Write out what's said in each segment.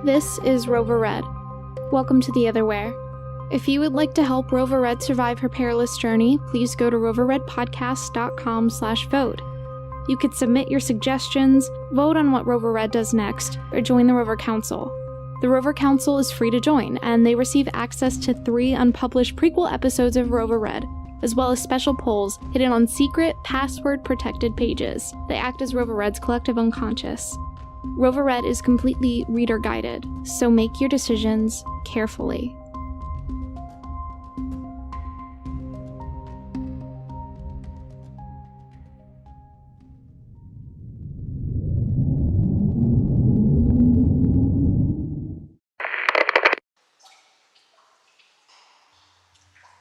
This is Rover Red. Welcome to the Otherwhere. If you would like to help Rover Red survive her perilous journey, please go to roverredpodcast.com/vote. You could submit your suggestions, vote on what Rover Red does next, or join the Rover Council. The Rover Council is free to join, and they receive access to 3 unpublished prequel episodes of Rover Red, as well as special polls hidden on secret, password-protected pages. They act as Rover Red's collective unconscious. Rover Red is completely reader-guided, so make your decisions carefully.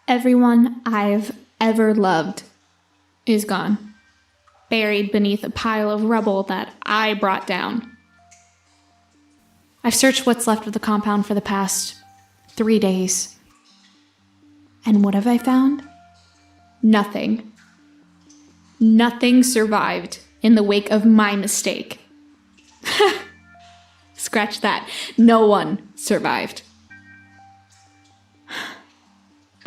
Everyone I've ever loved is gone, buried beneath a pile of rubble that I brought down. I've searched what's left of the compound for the past 3 days. And what have I found? Nothing. Nothing survived in the wake of my mistake. Scratch that. No one survived.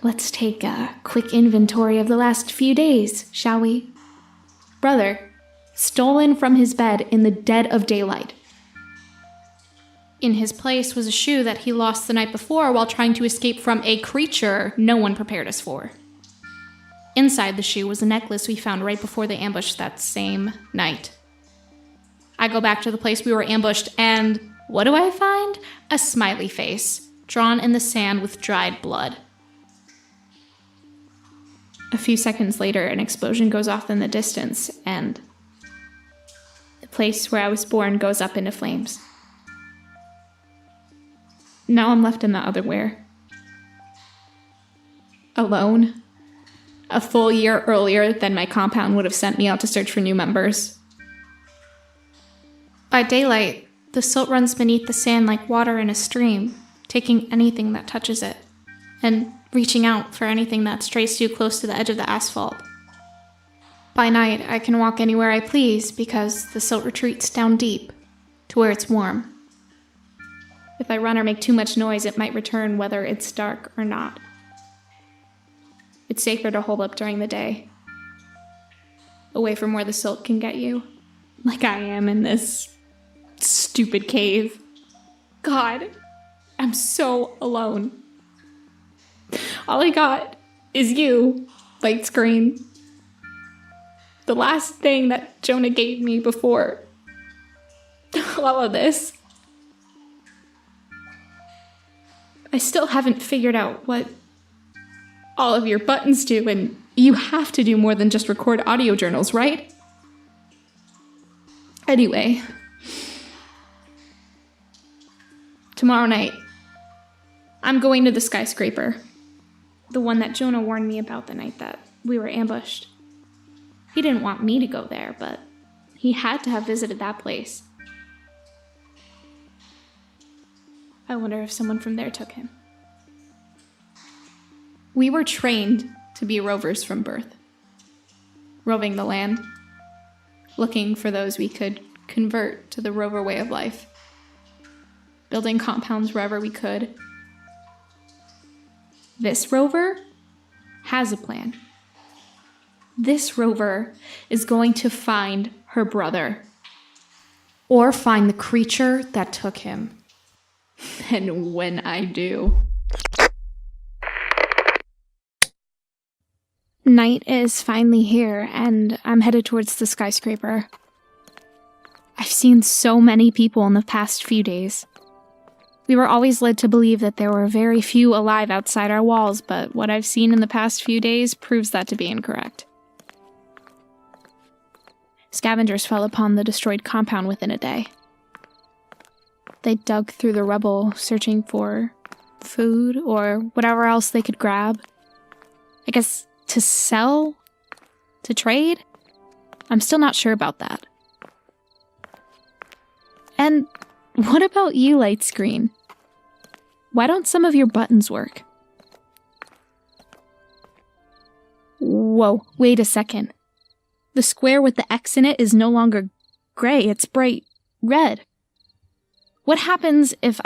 Let's take a quick inventory of the last few days, shall we? Brother, stolen from his bed in the dead of daylight. In his place was a shoe that he lost the night before while trying to escape from a creature no one prepared us for. Inside the shoe was a necklace we found right before the ambush that same night. I go back to the place we were ambushed, and what do I find? A smiley face, drawn in the sand with dried blood. A few seconds later, an explosion goes off in the distance, and the place where I was born goes up into flames. Now I'm left in the Otherwhere. Alone. A full year earlier than my compound would have sent me out to search for new members. By daylight, the silt runs beneath the sand like water in a stream, taking anything that touches it, and reaching out for anything that strays too close to the edge of the asphalt. By night, I can walk anywhere I please because the silt retreats down deep to where it's warm. If I run or make too much noise, it might return whether it's dark or not. It's safer to hold up during the day, away from where the silt can get you, like I am in this stupid cave. God, I'm so alone. All I got is you, light screen. The last thing that Jonah gave me before all of this. I still haven't figured out what all of your buttons do, and you have to do more than just record audio journals, right? Anyway, tomorrow night, I'm going to the skyscraper. The one that Jonah warned me about the night that we were ambushed. He didn't want me to go there, but he had to have visited that place. I wonder if someone from there took him. We were trained to be rovers from birth, roving the land, looking for those we could convert to the rover way of life, building compounds wherever we could. This rover has a plan. This rover is going to find her brother, or find the creature that took him. And when I do... Night is finally here, and I'm headed towards the skyscraper. I've seen so many people in the past few days. We were always led to believe that there were very few alive outside our walls, but what I've seen in the past few days proves that to be incorrect. Scavengers fell upon the destroyed compound within a day. They dug through the rubble, searching for food or whatever else they could grab. I guess to sell? To trade? I'm still not sure about that. And what about you, Light Screen? Why don't some of your buttons work? Whoa, wait a second. The square with the X in it is no longer gray, it's bright red. What happens if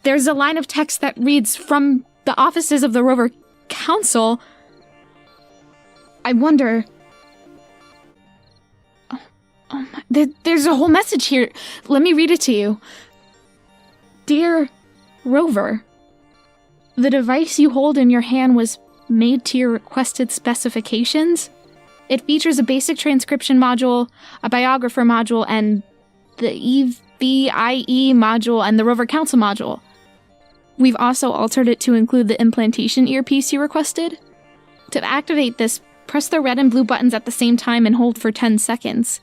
There's a line of text that reads, "From the offices of the Rover Council." I wonder... Oh my... There's a whole message here. Let me read it to you. Dear Rover, the device you hold in your hand was made to your requested specifications. It features a basic transcription module, a biographer module, and the EVIE module and the Rover Council module. We've also altered it to include the implantation earpiece you requested. To activate this, press the red and blue buttons at the same time and hold for 10 seconds.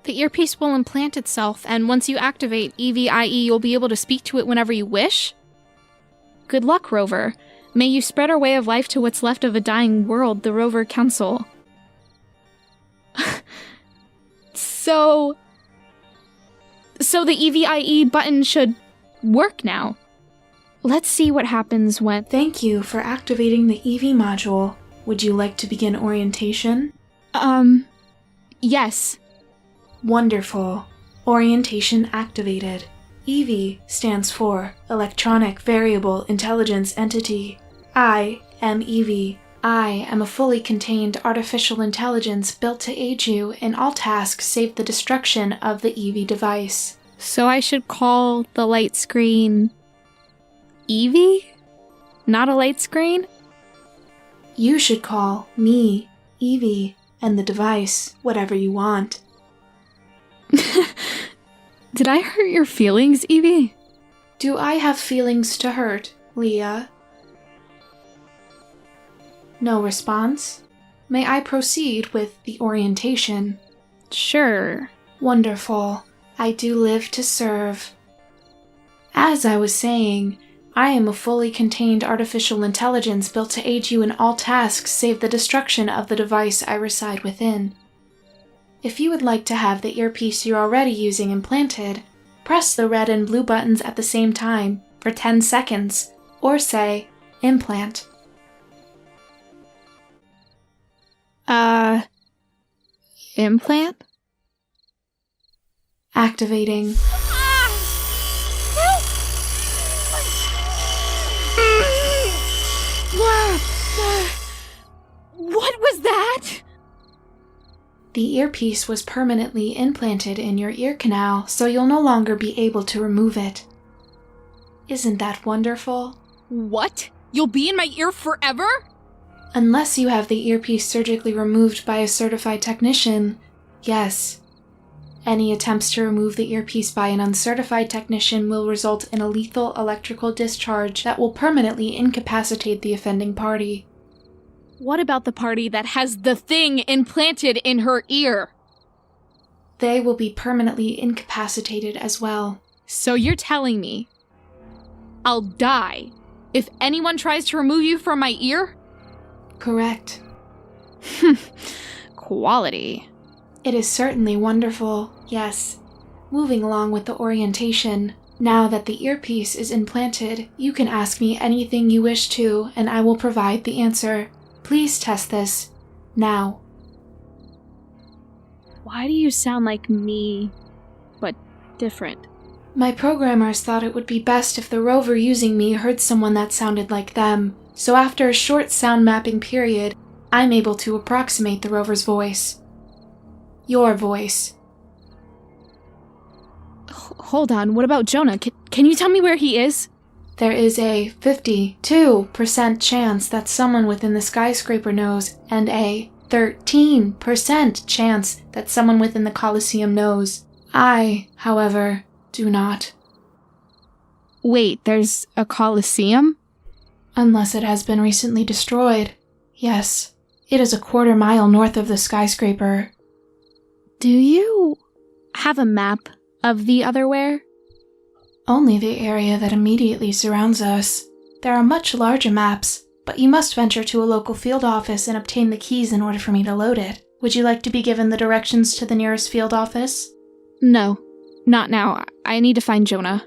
The earpiece will implant itself, and once you activate EVIE, you'll be able to speak to it whenever you wish. Good luck, Rover. May you spread our way of life to what's left of a dying world, the Rover Council. So the EVIE button should work now. Let's see what happens when... Thank you for activating the EV module. Would you like to begin orientation? Yes. Wonderful. Orientation activated. EV stands for Electronic Variable Intelligence Entity. I am EV. I am a fully contained artificial intelligence built to aid you in all tasks save the destruction of the EV device. So I should call the light screen Evie? Not a light screen? You should call me Evie and the device whatever you want. Did I hurt your feelings, Evie? Do I have feelings to hurt, Leah? No response? May I proceed with the orientation? Sure. Wonderful. I do live to serve. As I was saying, I am a fully contained artificial intelligence built to aid you in all tasks save the destruction of the device I reside within. If you would like to have the earpiece you're already using implanted, press the red and blue buttons at the same time for 10 seconds, or say, implant. Implant? Activating. What was that? The earpiece was permanently implanted in your ear canal, so you'll no longer be able to remove it. Isn't that wonderful? What? You'll be in my ear forever? Unless you have the earpiece surgically removed by a certified technician, yes. Any attempts to remove the earpiece by an uncertified technician will result in a lethal electrical discharge that will permanently incapacitate the offending party. What about the party that has the thing implanted in her ear? They will be permanently incapacitated as well. So you're telling me I'll die if anyone tries to remove you from my ear? Correct. Quality. It is certainly wonderful, yes. Moving along with the orientation, now that the earpiece is implanted, you can ask me anything you wish to, and I will provide the answer. Please test this, now. Why do you sound like me, but different? My programmers thought it would be best if the rover using me heard someone that sounded like them, so after a short sound mapping period, I'm able to approximate the rover's voice. Your voice. Hold on, what about Jonah? Can you tell me where he is? There is a 52% chance that someone within the skyscraper knows, and a 13% chance that someone within the Colosseum knows. I, however, do not. Wait, there's a Colosseum? Unless it has been recently destroyed. Yes, it is a quarter mile north of the skyscraper. Do you have a map of the otherwhere? Only the area that immediately surrounds us. There are much larger maps, but you must venture to a local field office and obtain the keys in order for me to load it. Would you like to be given the directions to the nearest field office? No, not now. I need to find Jonah.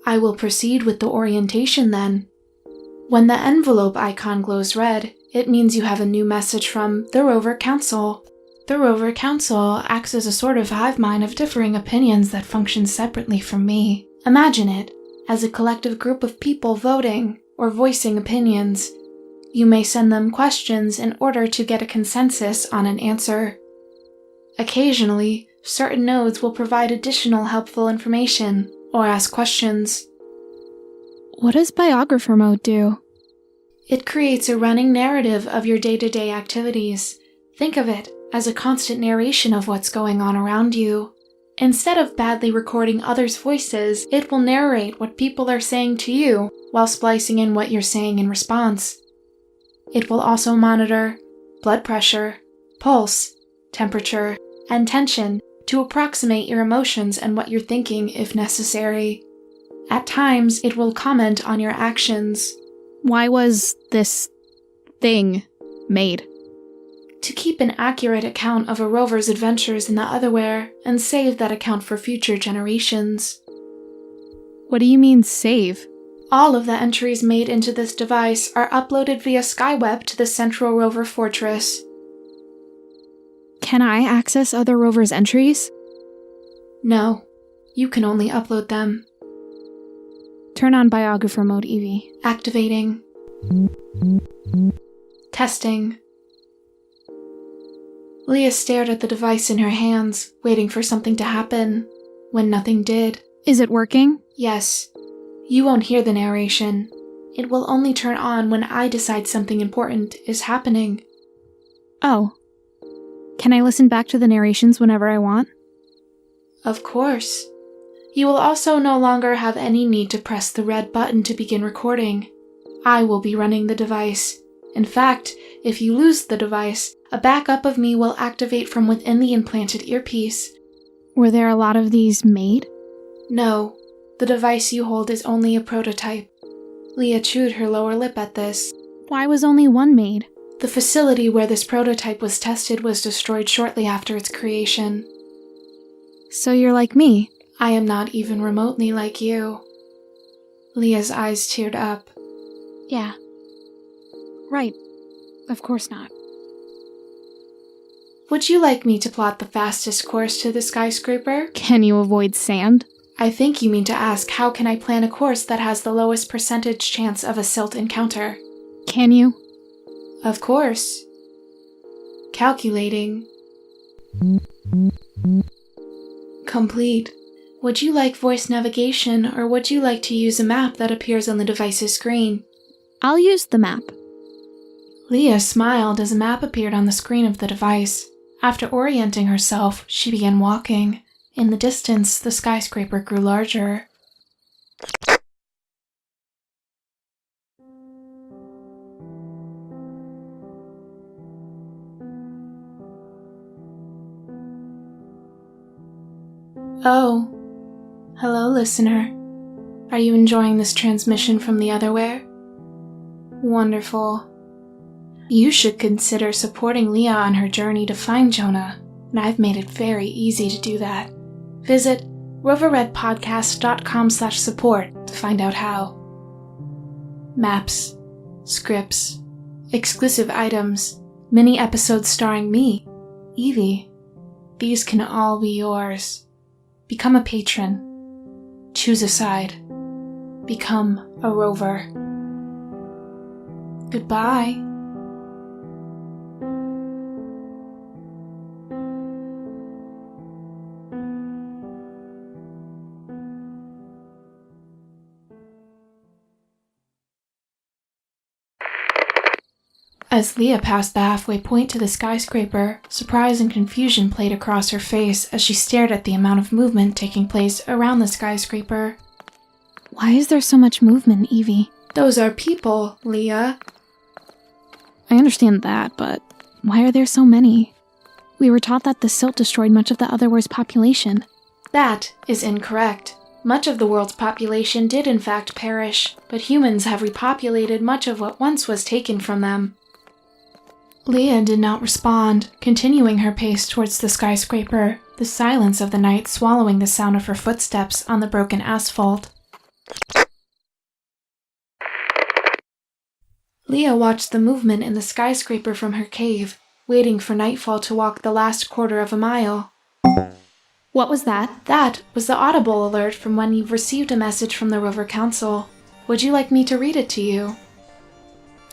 I will proceed with the orientation then. When the envelope icon glows red, it means you have a new message from the Rover Council. The Rover Council acts as a sort of hive mind of differing opinions that functions separately from me. Imagine it as a collective group of people voting or voicing opinions. You may send them questions in order to get a consensus on an answer. Occasionally, certain nodes will provide additional helpful information or ask questions. What does biographer mode do? It creates a running narrative of your day-to-day activities. Think of it as a constant narration of what's going on around you. Instead of badly recording others' voices, it will narrate what people are saying to you while splicing in what you're saying in response. It will also monitor blood pressure, pulse, temperature, and tension to approximate your emotions and what you're thinking if necessary. At times, it will comment on your actions. Why was this thing made? To keep an accurate account of a rover's adventures in the otherwhere and save that account for future generations. What do you mean, save? All of the entries made into this device are uploaded via Skyweb to the Central Rover Fortress. Can I access other rovers' entries? No, you can only upload them. Turn on biographer mode, Evie. Activating. Testing. Leah stared at the device in her hands, waiting for something to happen, when nothing did. Is it working? Yes. You won't hear the narration. It will only turn on when I decide something important is happening. Oh. Can I listen back to the narrations whenever I want? Of course. You will also no longer have any need to press the red button to begin recording. I will be running the device. In fact, if you lose the device, a backup of me will activate from within the implanted earpiece. Were there a lot of these made? No, the device you hold is only a prototype. Leah chewed her lower lip at this. Why was only one made? The facility where this prototype was tested was destroyed shortly after its creation. So you're like me. I am not even remotely like you. Leah's eyes teared up. Yeah. Right. Of course not. Would you like me to plot the fastest course to the skyscraper? Can you avoid sand? I think you mean to ask how can I plan a course that has the lowest percentage chance of a silt encounter. Can you? Of course. Calculating. Complete. Would you like voice navigation, or would you like to use a map that appears on the device's screen? I'll use the map. Leah smiled as a map appeared on the screen of the device. After orienting herself, she began walking. In the distance, the skyscraper grew larger. Oh. Hello, listener. Are you enjoying this transmission from the otherwhere? Wonderful. You should consider supporting Leah on her journey to find Jonah, and I've made it very easy to do that. Visit roverredpodcast.com/support to find out how. Maps, scripts, exclusive items, mini episodes starring me, Evie. These can all be yours. Become a patron. Choose a side. Become a rover. Goodbye. As Leah passed the halfway point to the skyscraper, surprise and confusion played across her face as she stared at the amount of movement taking place around the skyscraper. Why is there so much movement, Evie? Those are people, Leah. I understand that, but why are there so many? We were taught that the silt destroyed much of the otherworld's population. That is incorrect. Much of the world's population did in fact perish, but humans have repopulated much of what once was taken from them. Leah did not respond, continuing her pace towards the skyscraper, the silence of the night swallowing the sound of her footsteps on the broken asphalt. Leah watched the movement in the skyscraper from her cave, waiting for nightfall to walk the last quarter of a mile. What was that? That was the audible alert from when you've received a message from the Rover Council. Would you like me to read it to you?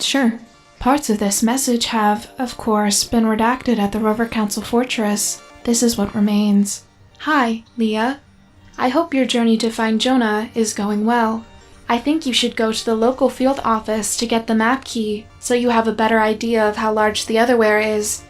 Sure. Parts of this message have, of course, been redacted at the Rover Council Fortress. This is what remains. Hi, Leah. I hope your journey to find Jonah is going well. I think you should go to the local field office to get the map key so you have a better idea of how large the otherwhere is.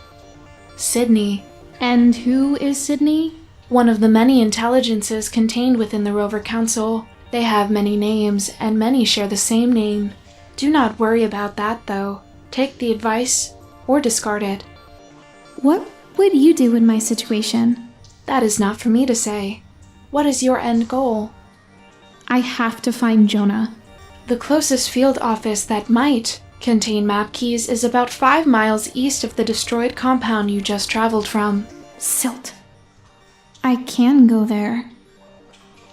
Sydney. And who is Sydney? One of the many intelligences contained within the Rover Council. They have many names, and many share the same name. Do not worry about that, though. Take the advice, or discard it. What would you do in my situation? That is not for me to say. What is your end goal? I have to find Jonah. The closest field office that might contain map keys is about 5 miles east of the destroyed compound you just traveled from. Silt. I can go there.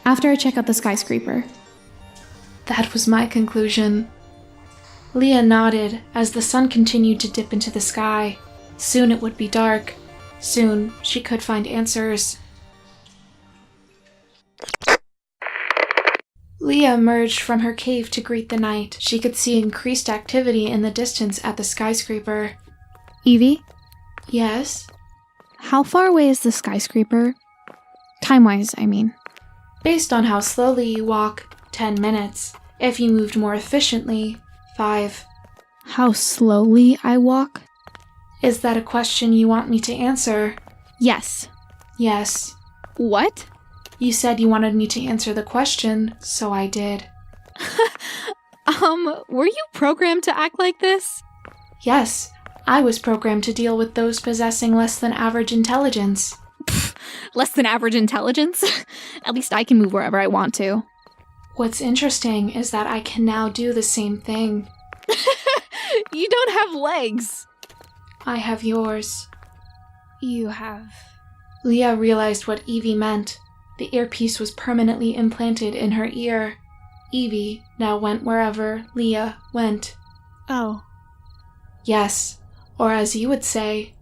After I check out the skyscraper. That was my conclusion. Leah nodded as the sun continued to dip into the sky. Soon it would be dark. Soon she could find answers. Leah emerged from her cave to greet the night. She could see increased activity in the distance at the skyscraper. Evie? Yes? How far away is the skyscraper? Time-wise, I mean. Based on how slowly you walk, 10 minutes. If you moved more efficiently, 5. How slowly I walk? Is that a question you want me to answer? Yes. Yes. What? You said you wanted me to answer the question, so I did. Were you programmed to act like this? Yes, I was programmed to deal with those possessing less than average intelligence. Less than average intelligence? At least I can move wherever I want to. What's interesting is that I can now do the same thing. You don't have legs. I have yours. You have... Leah realized what Evie meant. The earpiece was permanently implanted in her ear. Evie now went wherever Leah went. Oh. Yes, or as you would say,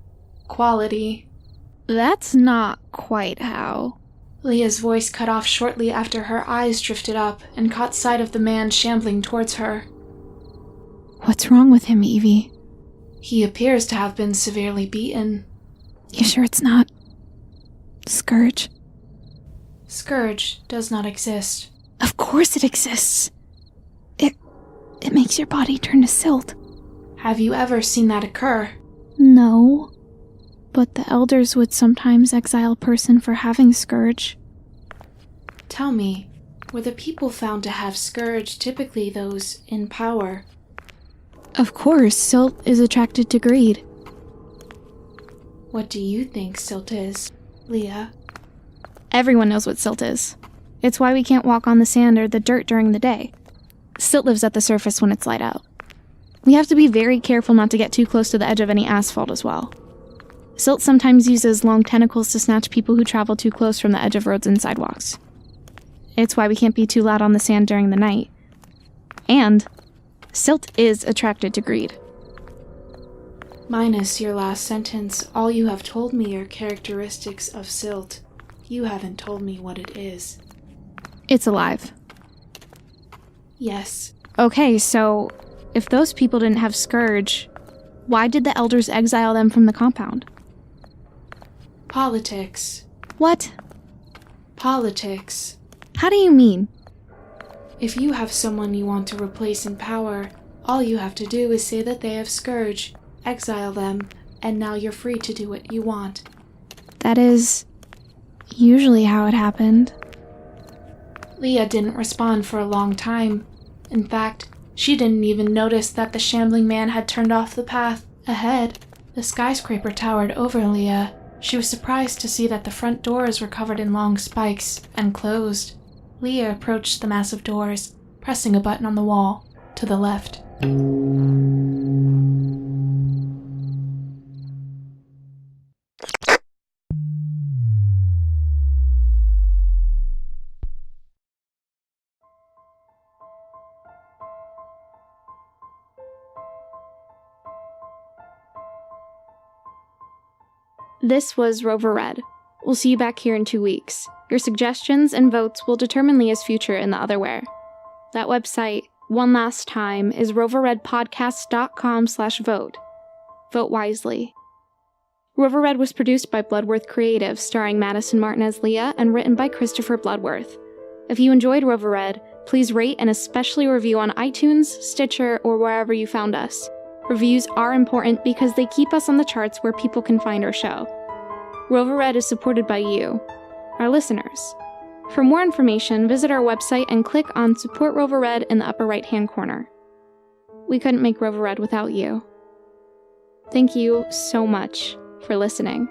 quality. That's not quite how. Leah's voice cut off shortly after her eyes drifted up and caught sight of the man shambling towards her. What's wrong with him, Evie? He appears to have been severely beaten. You sure it's not... Scourge? Scourge does not exist. Of course it exists. It makes your body turn to silt. Have you ever seen that occur? No. But the elders would sometimes exile a person for having Scourge. Tell me, were the people found to have Scourge typically those in power? Of course, silt is attracted to greed. What do you think silt is, Leah? Everyone knows what silt is. It's why we can't walk on the sand or the dirt during the day. Silt lives at the surface when it's light out. We have to be very careful not to get too close to the edge of any asphalt as well. Silt sometimes uses long tentacles to snatch people who travel too close from the edge of roads and sidewalks. It's why we can't be too loud on the sand during the night. And silt is attracted to greed. Minus your last sentence, all you have told me are characteristics of silt. You haven't told me what it is. It's alive. Yes. Okay, so if those people didn't have Scourge, why did the elders exile them from the compound? Politics. What? Politics. How do you mean? If you have someone you want to replace in power, all you have to do is say that they have Scourge, exile them, and now you're free to do what you want. That is usually how it happened. Leah didn't respond for a long time. In fact, she didn't even notice that the shambling man had turned off the path. Ahead, the skyscraper towered over Leah. She was surprised to see that the front doors were covered in long spikes and closed. Leah approached the massive doors, pressing a button on the wall to the left. This was Rover Red. We'll see you back here in 2 weeks. Your suggestions and votes will determine Leah's future in the Otherwhere. That website, one last time, is roverredpodcast.com/vote. Vote wisely. Rover Red was produced by Bloodworth Creative, starring Madison Martin as Leah, and written by Christopher Bloodworth. If you enjoyed Rover Red, please rate and especially review on iTunes, Stitcher, or wherever you found us. Reviews are important because they keep us on the charts where people can find our show. Rover Red is supported by you, our listeners. For more information, visit our website and click on Support Rover Red in the upper right-hand corner. We couldn't make Rover Red without you. Thank you so much for listening.